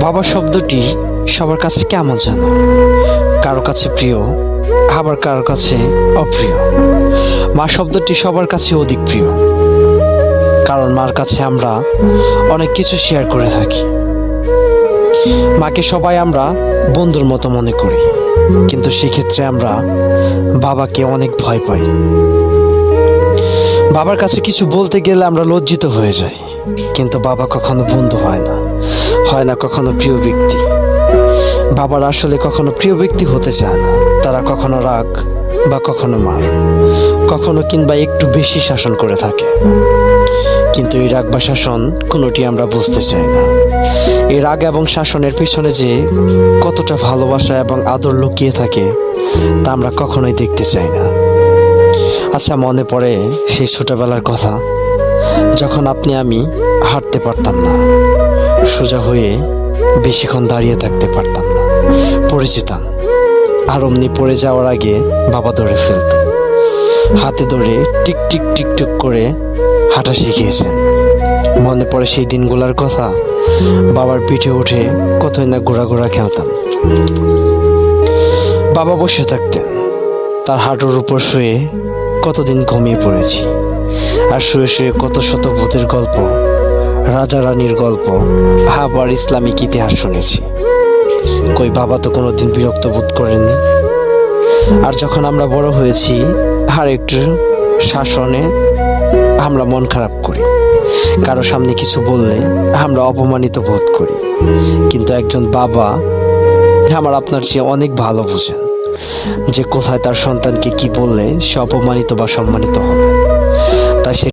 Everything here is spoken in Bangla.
বাবা শব্দটি সবার কাছে কেমন যেন, কারো কাছে প্রিয়, আবার কারো কাছে অপ্রিয়। মা শব্দটি সবার কাছে অধিক প্রিয়, কারণ মার কাছে আমরা অনেক কিছু শেয়ার করে থাকি। মাকে সবাই আমরা বন্ধুর মতো মনে করি, কিন্তু সেক্ষেত্রে আমরা বাবাকে অনেক ভয় পাই। বাবার কাছে কিছু বলতে গেলে আমরা লজ্জিত হয়ে যাই, কিন্তু বাবা কখনো বন্ধু হয় না কখনো প্রিয় ব্যক্তি। বাবার আসলে কখনো প্রিয় ব্যক্তি হতে চায় না। তারা কখনো রাগ বা কখনো মার, কখনো কিংবা একটু বেশি শাসন করে থাকে। কিন্তু এই রাগ বা শাসন কোনোটি আমরা বুঝতে চাই না। এই রাগ এবং শাসনের পিছনে যে কতটা ভালোবাসা এবং আদর লুকিয়ে থাকে তা আমরা কখনোই দেখতে চাই না। আচ্ছা, মনে পড়ে সেই ছোটবেলার কথা, যখন আপনি আমি হাঁটতে পারতাম না, সোজা হয়ে বেশিক্ষণ দাঁড়িয়ে থাকতে পারতাম না, পড়ে যেতাম। আর অমনি পড়ে যাওয়ার আগে বাবা ধরে ফেলত, হাতে ধরে টিক টিক টিক টিক করে হাঁটা শিখিয়েছেন। মনে পড়ে সেই দিনগুলোর কথা, বাবার পিঠে উঠে কতই না ঘোরা খেলতাম। বাবা বসে থাকতেন, তার হাঁটুর উপর শুয়ে কতদিন ঘুমিয়ে পড়েছি। আর শুয়ে শুয়ে কত শত ভূতের গল্প, রাজা রানীর গল্প, আবার ইসলামিক ইতিহাস শুনেছি। কই বাবা তো কোনোদিন বিরক্ত বোধ করেননি। আর যখন আমরা বড় হয়েছি, আর একটু শাসনে আমরা মন খারাপ করি, কারো সামনে কিছু বললে আমরা অপমানিত বোধ করি। কিন্তু একজন বাবা আমার আপনার চেয়ে অনেক ভালো বুঝেন যে কোথায় তার সন্তানকে কি বললে সে অপমানিত বা সম্মানিত হবে। তাই সে